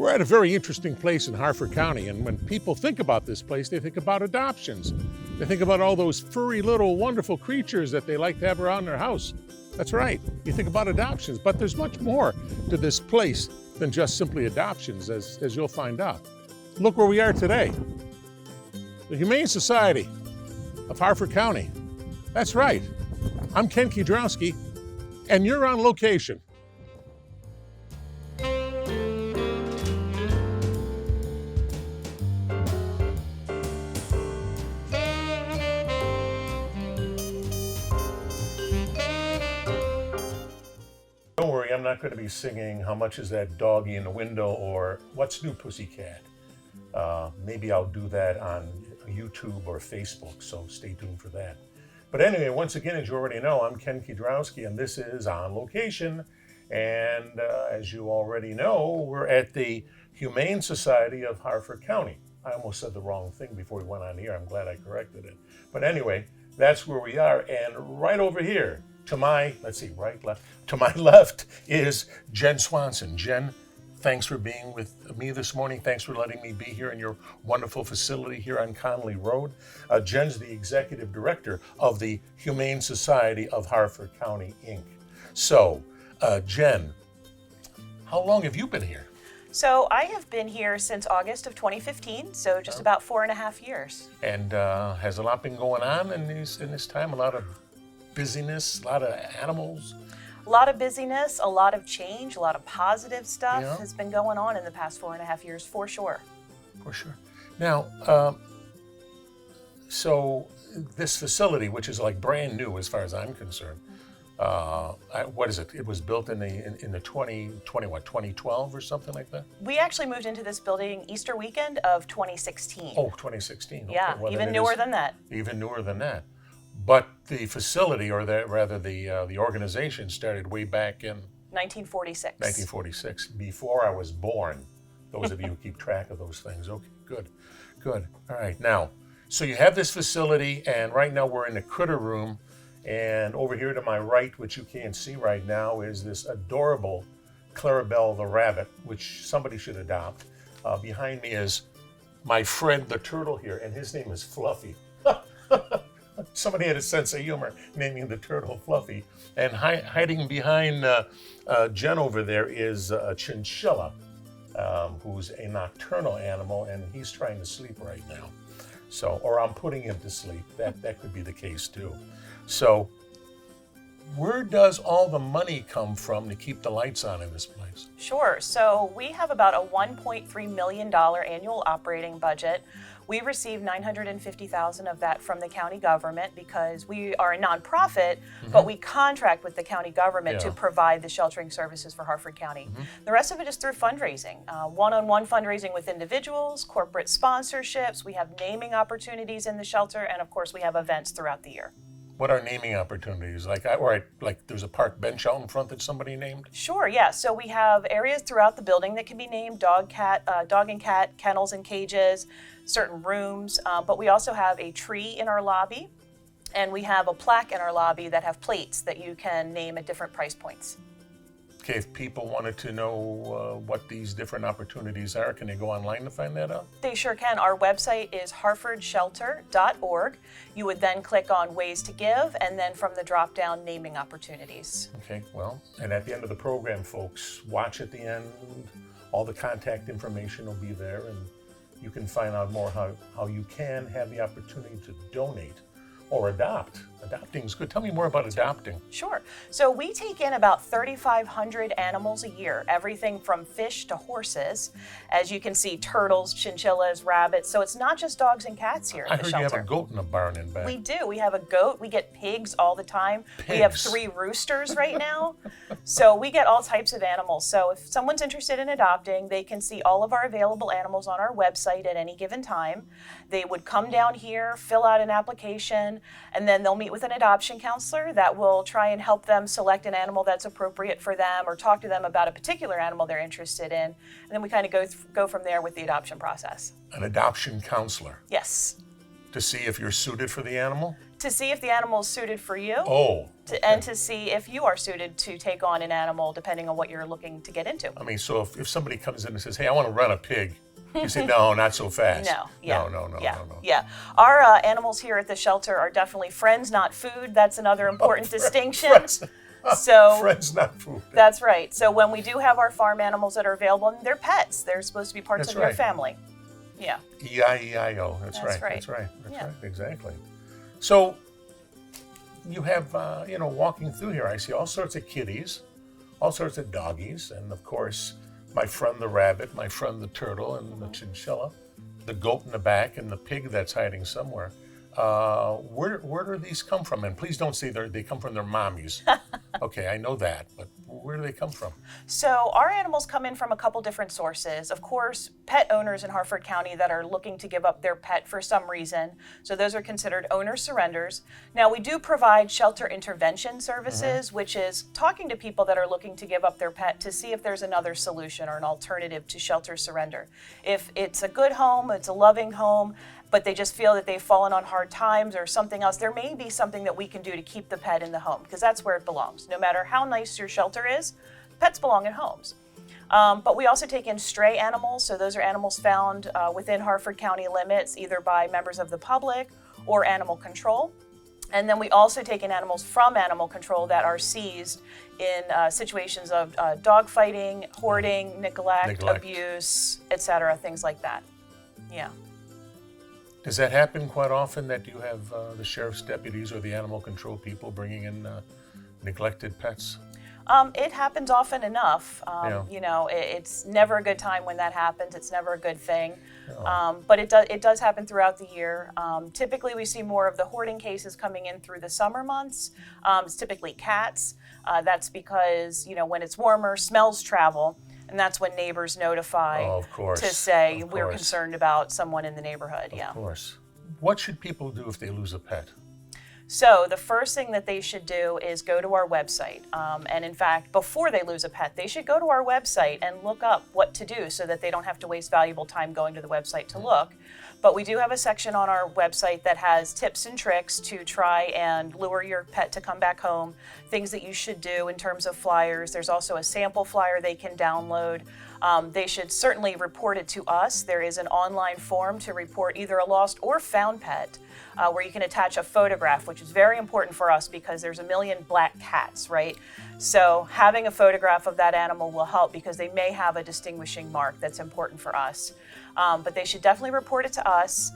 We're at a very interesting place in Harford County, and when people think about this place, they think about adoptions. They think about all those furry little wonderful creatures that they like to have around their house. That's right, you think about adoptions, but there's much more to this place than just simply adoptions, as you'll find out. Look where we are today. The Humane Society of Harford County. That's right, I'm Ken Kiedrowski, and you're on location. Don't worry, I'm not going to be singing How Much Is That Doggy in the Window or What's New Pussycat. Maybe I'll do that on YouTube or Facebook, so stay tuned for that. But anyway, once again, as you already know, I'm Ken Kiedrowski, and this is On Location. And as you already know, we're at the Humane Society of Harford County. I almost said the wrong thing before we went on the air. I'm glad I corrected it. But anyway, that's where we are. And right over here, to my, let's see, right, left. To my left is Jen Swanson. Jen, thanks for being with me this morning. Thanks for letting me be here in your wonderful facility here on Connolly Road. Jen's the executive director of the Humane Society of Harford County, Inc. So, Jen, how long have you been here? So I have been here since August of 2015, so just about 4.5 years. And has a lot been going on in this time? A lot of busyness, a lot of animals? A lot of busyness, a lot of change, a lot of positive stuff has been going on in the past 4.5 years, for sure. For sure. Now, so this facility, which is like brand new as far as I'm concerned, what is it? It was built in the 2012 or something like that? We actually moved into this building Easter weekend of 2016. Oh, 2016. Okay. Yeah, Well, even newer than that. Even newer than that. But the facility, or the organization, started way back in 1946. 1946, before I was born. Those of you who keep track of those things. Okay, good. All right, now, so you have this facility, and right now we're in the critter room, and over here to my right, which you can't see right now, is this adorable Clarabelle the rabbit, which somebody should adopt. Behind me is my friend the turtle here, and his name is Fluffy. Somebody had a sense of humor naming the turtle Fluffy. And hiding behind Jen over there is a chinchilla, who's a nocturnal animal, and he's trying to sleep right now. So, or I'm putting him to sleep. That could be the case too. So, where does all the money come from to keep the lights on in this place? Sure. So we have about a $1.3 million annual operating budget. We receive $950,000 of that from the county government because we are a nonprofit, but we contract with the county government to provide the sheltering services for Harford County. The rest of it is through fundraising, one-on-one fundraising with individuals, corporate sponsorships. We have naming opportunities in the shelter, and of course we have events throughout the year. What are naming opportunities? Like there's a park bench out in front that somebody named? Sure, yeah. So we have areas throughout the building that can be named dog and cat kennels and cages, certain rooms, but we also have a tree in our lobby, and we have a plaque in our lobby that have plates that you can name at different price points. Okay, if people wanted to know what these different opportunities are, can they go online to find that out? They sure can. Our website is harfordshelter.org. You would then click on Ways to Give, and then from the drop-down, Naming Opportunities. Okay, well, and at the end of the program, folks, watch at the end. All the contact information will be there, and you can find out more how you can have the opportunity to donate or adopt. Adopting is good. Tell me more about adopting. Sure. So we take in about 3,500 animals a year, everything from fish to horses. As you can see, turtles, chinchillas, rabbits. So it's not just dogs and cats here in the shelter. I heard you have a goat in a barn in back. We do. We have a goat. We get pigs all the time. Pigs. We have 3 roosters right now. So we get all types of animals. So if someone's interested in adopting, they can see all of our available animals on our website at any given time. They would come down here, fill out an application, and then they'll meet with an adoption counselor that will try and help them select an animal that's appropriate for them or talk to them about a particular animal they're interested in. And then we kind of go from there with the adoption process. An adoption counselor? Yes. To see if you're suited for the animal? to see if the animal is suited for you. Oh. And to see if you are suited to take on an animal, depending on what you're looking to get into. I mean, so if somebody comes in and says, hey, I want to run a pig, you say, no, not so fast. No, yeah. No. Yeah. Our animals here at the shelter are definitely friends, not food. That's another important distinction. Friends. So Friends, not food. that's right. So when we do have our farm animals that are available, they're pets. They're supposed to be parts That's of your right. family. Yeah. E-I-E-I-O. That's That's right. right. That's right. That's Yeah. right. Exactly. So you have, walking through here, I see all sorts of kitties, all sorts of doggies, and of course, my friend the rabbit, my friend the turtle, and the chinchilla, the goat in the back, and the pig that's hiding somewhere. Where do these come from? And please don't say they come from their mommies. Okay, I know that, but where do they come from? So our animals come in from a couple different sources. Of course, pet owners in Harford County that are looking to give up their pet for some reason. So those are considered owner surrenders. Now we do provide shelter intervention services, which is talking to people that are looking to give up their pet to see if there's another solution or an alternative to shelter surrender. If it's a good home, it's a loving home, but they just feel that they've fallen on hard times or something else, there may be something that we can do to keep the pet in the home, because that's where it belongs. No matter how nice your shelter is, pets belong in homes. But we also take in stray animals, so those are animals found within Harford County limits, either by members of the public or animal control. And then we also take in animals from animal control that are seized in situations of dog fighting, hoarding, neglect, abuse, etc., things like that. Yeah. Does that happen quite often, that you have the sheriff's deputies or the animal control people bringing in neglected pets? It happens often enough. Yeah. It's never a good time when that happens. It's never a good thing. No. But it does happen throughout the year. Typically, we see more of the hoarding cases coming in through the summer months. It's typically cats. That's because, when it's warmer, smells travel. And that's when neighbors notify of course. to say, Of we're course. concerned about someone in the neighborhood. Of course. What should people do if they lose a pet? So the first thing that they should do is go to our website. And in fact, before they lose a pet, they should go to our website and look up what to do so that they don't have to waste valuable time going to the website to look. But we do have a section on our website that has tips and tricks to try and lure your pet to come back home, things that you should do in terms of flyers. There's also a sample flyer they can download. They should certainly report it to us. There is an online form to report either a lost or found pet, where you can attach a photograph, which is very important for us because there's a million black cats, right? So having a photograph of that animal will help because they may have a distinguishing mark that's important for us. But they should definitely report it to us.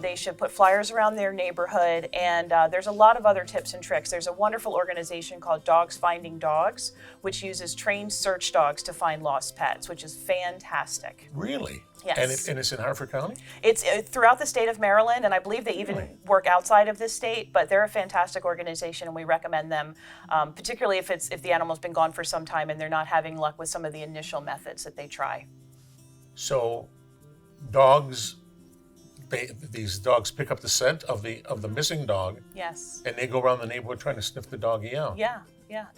They should put flyers around their neighborhood, and there's a lot of other tips and tricks. There's a wonderful organization called Dogs Finding Dogs, which uses trained search dogs to find lost pets, which is fantastic. Really? Yes. And it's in Harford County? It's throughout the state of Maryland, and I believe they even work outside of this state, but they're a fantastic organization, and we recommend them, particularly if the animal's been gone for some time and they're not having luck with some of the initial methods that they try. So dogs, these dogs pick up the scent of the missing dog. Yes. And they go around the neighborhood trying to sniff the doggy out. Yeah.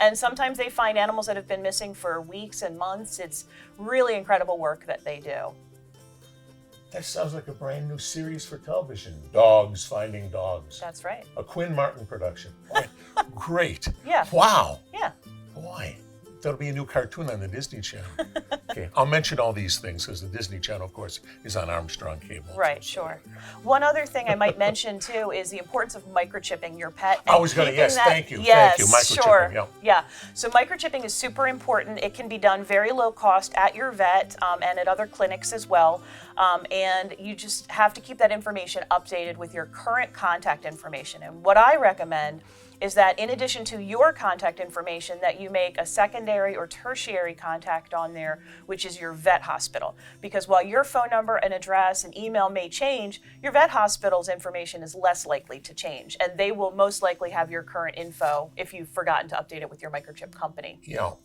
And sometimes they find animals that have been missing for weeks and months. It's really incredible work that they do. That sounds like a brand new series for television. Dogs Finding Dogs. That's right. A Quinn Martin production. Great. Yeah. Wow. Yeah. Boy, that'll be a new cartoon on the Disney Channel. Okay, I'll mention all these things because the Disney Channel, of course, is on Armstrong cable. Right, sure. One other thing I might mention too is the importance of microchipping your pet. I was going to, yes, thank you. Yes, thank you. Microchipping, sure. Yeah. So microchipping is super important. It can be done very low cost at your vet and at other clinics as well. And you just have to keep that information updated with your current contact information. And what I recommend is that in addition to your contact information, that you make a secondary or tertiary contact on there, which is your vet hospital. Because while your phone number and address and email may change, your vet hospital's information is less likely to change. And they will most likely have your current info if you've forgotten to update it with your microchip company.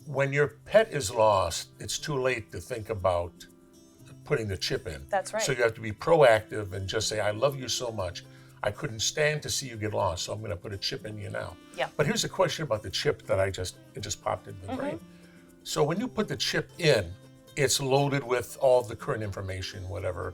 When your pet is lost, it's too late to think about putting the chip in. That's right. So you have to be proactive and just say, I love you so much. I couldn't stand to see you get lost, so I'm going to put a chip in you now. Yeah. But here's a question about the chip that it just popped into the brain. So when you put the chip in, it's loaded with all the current information, whatever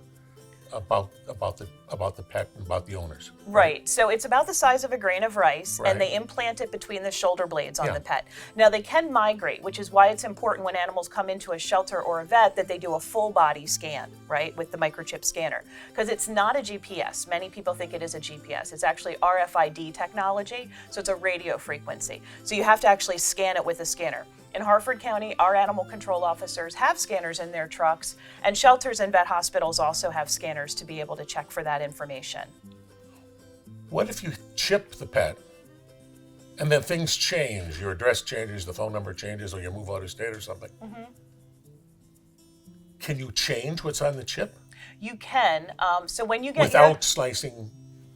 about the pet and about the owners. Right. So it's about the size of a grain of rice, Right. and they implant it between the shoulder blades on Yeah. the pet. Now, they can migrate, which is why it's important when animals come into a shelter or a vet that they do a full body scan, right, with the microchip scanner. Because it's not a GPS. Many people think it is a GPS. It's actually RFID technology, so it's a radio frequency. So you have to actually scan it with a scanner. In Harford County, our animal control officers have scanners in their trucks, and shelters and vet hospitals also have scanners to be able to check for that information. What if you chip the pet and then things change? Your address changes, the phone number changes, or you move out of state or something. Can you change what's on the chip You can. So when you get without slicing,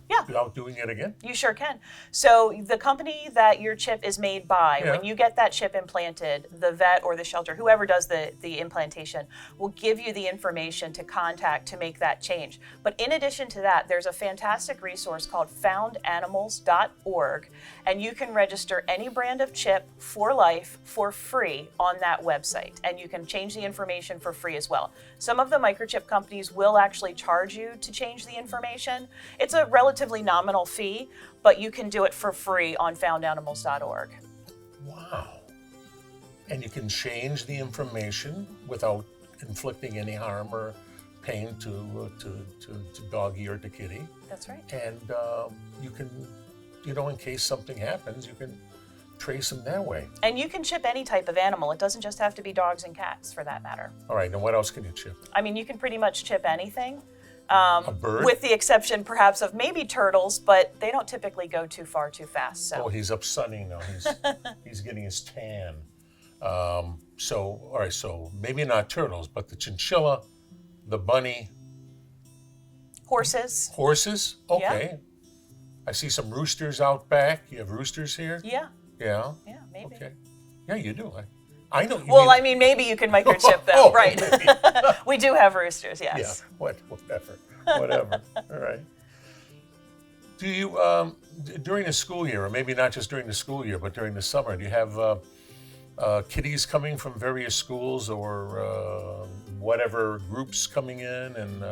Yeah. without doing it again? You sure can. So the company that your chip is made by, Yeah. when you get that chip implanted, the vet or the shelter, whoever does the implantation, will give you the information to contact to make that change. But in addition to that, there's a fantastic resource called foundanimals.org, and you can register any brand of chip for life for free on that website, and you can change the information for free as well. Some of the microchip companies will actually charge you to change the information. It's a relatively nominal fee, but you can do it for free on foundanimals.org. Wow. And you can change the information without inflicting any harm or pain to doggy or to kitty. That's right. And you can, in case something happens, you can trace them that way. And you can chip any type of animal. It doesn't just have to be dogs and cats, for that matter. All right, now what else can you chip? I mean, you can pretty much chip anything. A bird? With the exception, perhaps, of maybe turtles, but they don't typically go too far too fast. So. Oh, he's up sunning now. He's getting his tan. All right, so maybe not turtles, but the chinchilla, the bunny, Horses. horses. Okay. I see some roosters out back. You have roosters here? Yeah. Yeah. Yeah, maybe. Okay. Yeah, you do. I know. Well, I mean, maybe you can microchip them, Oh, right? maybe. We do have roosters, yes. Yeah. Whatever. All right. Do you during the school year, or maybe not just during the school year, but during the summer, do you have kiddies coming from various schools or whatever groups coming in, and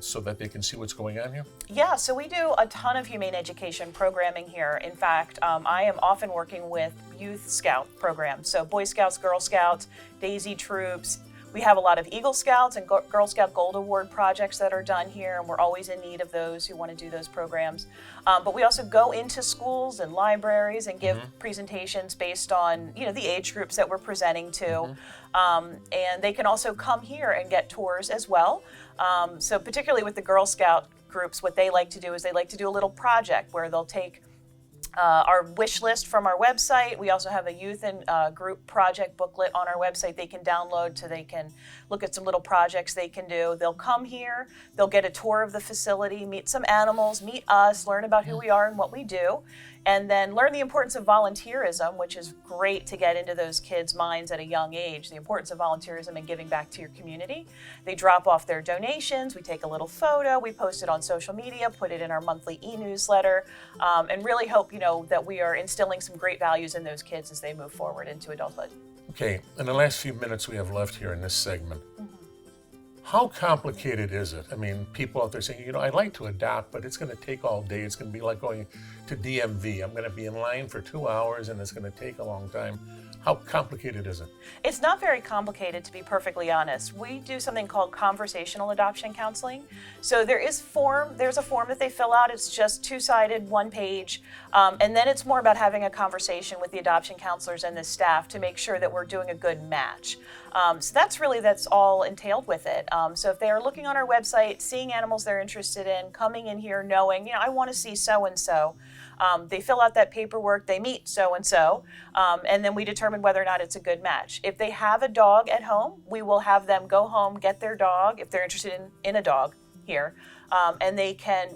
so that they can see what's going on here? Yeah, so we do a ton of humane education programming here. In fact, I am often working with youth scout programs. So Boy Scouts, Girl Scouts, Daisy Troops. We have a lot of Eagle Scouts and Girl Scout Gold Award projects that are done here, and we're always in need of those who want to do those programs. But we also go into schools and libraries and give presentations based on, the age groups that we're presenting to. And they can also come here and get tours as well. So particularly with the Girl Scout groups, what they like to do is they like to do a little project where they'll take our wish list from our website. We also have a youth and group project booklet on our website they can download so they can look at some little projects they can do. They'll come here, they'll get a tour of the facility, meet some animals, meet us, learn about who we are and what we do, and then learn the importance of volunteerism, which is great to get into those kids' minds at a young age, the importance of volunteerism and giving back to your community. They drop off their donations, we take a little photo, we post it on social media, put it in our monthly e-newsletter, and really hope, that we are instilling some great values in those kids as they move forward into adulthood. Okay, in the last few minutes we have left here in this segment, how complicated is it? I mean, people out there saying, I'd like to adopt, but it's going to take all day. It's going to be like going to DMV. I'm going to be in line for 2 hours, and it's going to take a long time. How complicated is it? It's not very complicated, to be perfectly honest. We do something called conversational adoption counseling. So there's a form that they fill out. It's just two-sided, one page. And then it's more about having a conversation with the adoption counselors and the staff to make sure that we're doing a good match. So that's all entailed with it. So if they are looking on our website, seeing animals they're interested in, coming in here knowing, I want to see so-and-so, they fill out that paperwork, they meet so-and-so, and then we determine whether or not it's a good match. If they have a dog at home, we will have them go home, get their dog, if they're interested in a dog here, and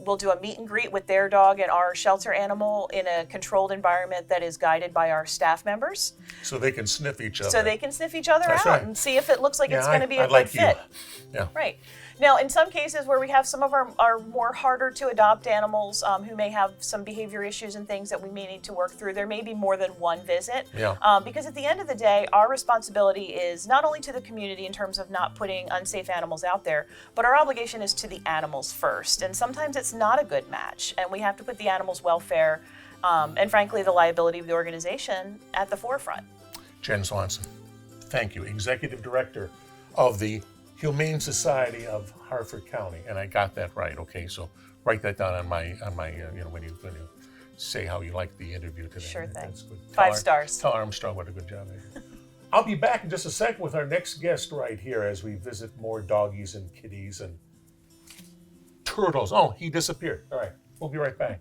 we'll do a meet and greet with their dog and our shelter animal in a controlled environment that is guided by our staff members. So they can sniff each other. So they can sniff each other That's out right. and see if it looks like it's going to be a I good like fit. You. Yeah. Right. Now, in some cases where we have some of our more harder to adopt animals who may have some behavior issues and things that we may need to work through, there may be more than one visit. Yeah. Because at the end of the day, our responsibility is not only to the community in terms of not putting unsafe animals out there, but our obligation is to the animals first. And sometimes it's not a good match, and we have to put the animals' welfare and frankly the liability of the organization at the forefront. Jen Swanson, thank you, Executive Director of the Humane Society of Harford County, and I got that right. Okay, so write that down on my when you say how you like the interview today. Sure thing. That's good. 5 stars. Tell Armstrong what a good job they did. I'll be back in just a sec with our next guest right here as we visit more doggies and kitties and turtles. Oh, he disappeared. All right, we'll be right back.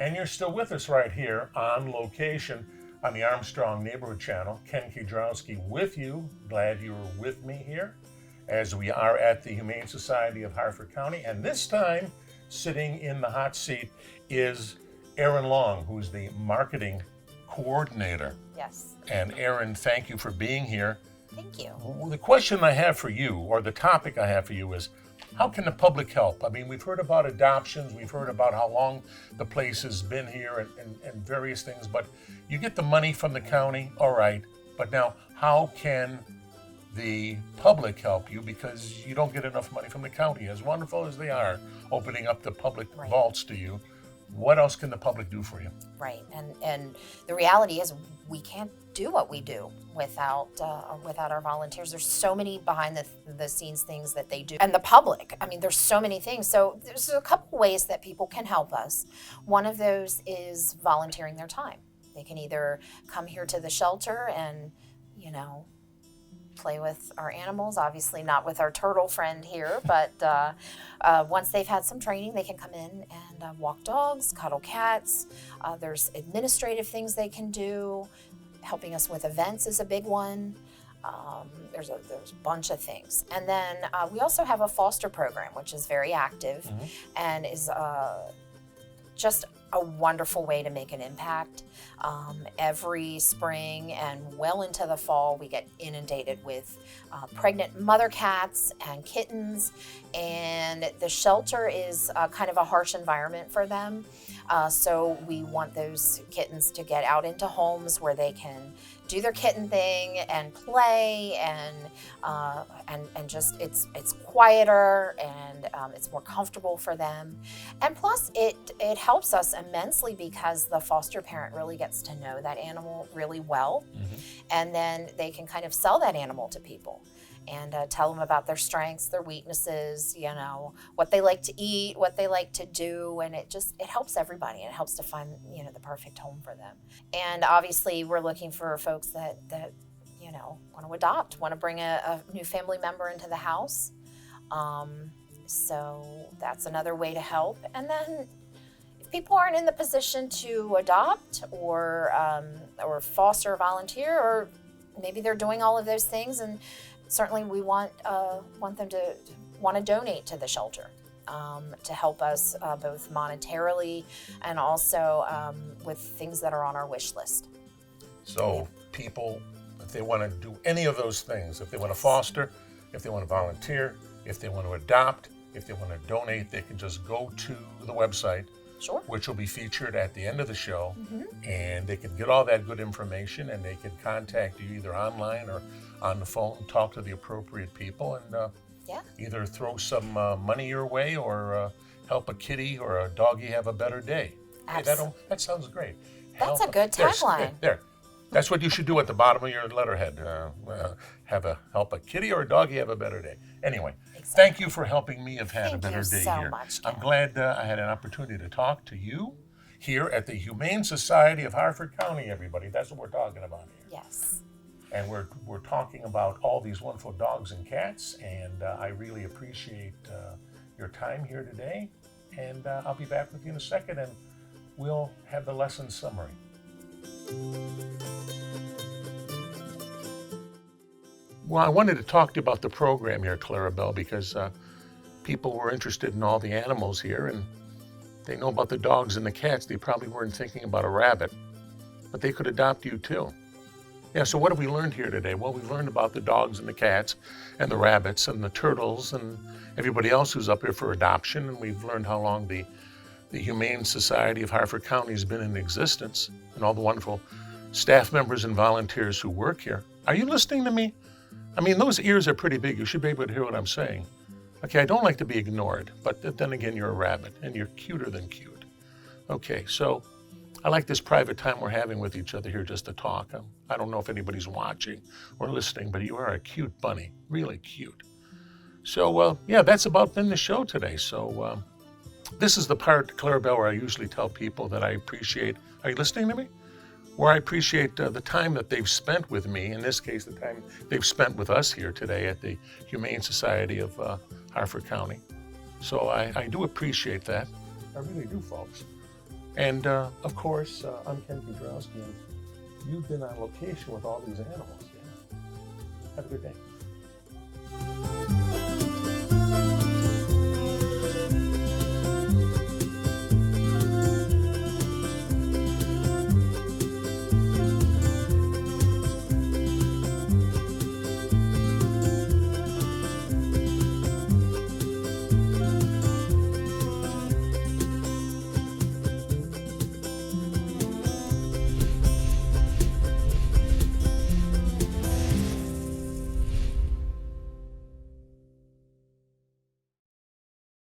And you're still with us right here on location on the Armstrong Neighborhood Channel. Ken Kudrowski with you. Glad you were with me here as we are at the Humane Society of Harford County. And this time, sitting in the hot seat is Erin Long, who's the marketing coordinator. Yes. And Erin, thank you for being here. Thank you. Well, the question I have for you, or the topic I have for you, is how can the public help? I mean, we've heard about adoptions, we've heard about how long the place has been here and various things, but you get the money from the county, all right, but now how can the public help you, because you don't get enough money from the county, as wonderful as they are, opening up the public Right. vaults to you. What else can the public do for you? Right. And the reality is we can't do what we do without our volunteers. There's so many behind the scenes things that they do. And the public, I mean, there's so many things. So there's a couple ways that people can help us. One of those is volunteering their time. They can either come here to the shelter and, play with our animals, obviously not with our turtle friend here, but once they've had some training, they can come in and walk dogs, cuddle cats. There's administrative things they can do. Helping us with events is a big one. There's a bunch of things. And then we also have a foster program, which is very active and is just a wonderful way to make an impact. Every spring and well into the fall, we get inundated with pregnant mother cats and kittens, and the shelter is kind of a harsh environment for them. So we want those kittens to get out into homes where they can do their kitten thing and play and just it's quieter and it's more comfortable for them. And plus it helps us immensely because the foster parent really gets to know that animal really well, and then they can kind of sell that animal to people and tell them about their strengths, their weaknesses, what they like to eat, what they like to do, and it helps everybody. It helps to find, the perfect home for them. And obviously we're looking for folks that want to adopt, want to bring a new family member into the house. So that's another way to help. And then if people aren't in the position to adopt or foster or volunteer, or maybe they're doing all of those things, and certainly we want them to want to donate to the shelter to help us both monetarily and also with things that are on our wish list. So people, if they want to do any of those things, if they want to foster, if they want to volunteer, if they want to adopt, if they want to donate, they can just go to the website, Sure. which will be featured at the end of the show, and they can get all that good information, and they can contact you either online or on the phone, talk to the appropriate people, and either throw some money your way or help a kitty or a doggy have a better day. Hey, that sounds great. That's a good tagline. There. That's what you should do at the bottom of your letterhead. Help a kitty or a doggy have a better day. Anyway, Thank you for helping me have had a better day so here. much, Ken. I'm glad I had an opportunity to talk to you here at the Humane Society of Harford County, everybody. That's what we're talking about here. Yes. And we're talking about all these wonderful dogs and cats, and I really appreciate your time here today. And I'll be back with you in a second, and we'll have the lesson summary. Well, I wanted to talk to you about the program here, Clarabelle, because people were interested in all the animals here, and They know about the dogs and the cats. They probably weren't thinking about a rabbit, but they could adopt you too. Yeah, so what have we learned here today? Well, we've learned about the dogs and the cats and the rabbits and the turtles and everybody else who's up here for adoption. And we've learned how long the Humane Society of Harford County has been in existence and all the wonderful staff members and volunteers who work here. Are you listening to me? I mean, those ears are pretty big. You should be able to hear what I'm saying. Okay, I don't like to be ignored, but then again, you're a rabbit and you're cuter than cute. Okay, so I like this private time we're having with each other here just to talk. I don't know if anybody's watching or listening, but you are a cute bunny, really cute. So, yeah, that's about been the show today. So this is the part, Clarabelle, where I usually tell people that I appreciate, are you listening to me? Where I appreciate the time that they've spent with me, in this case, the time they've spent with us here today at the Humane Society of Harford County. So I do appreciate that. I really do, folks. And of course, I'm Ken Kudrowski, and you've been on location with all these animals. Yeah. Have a good day.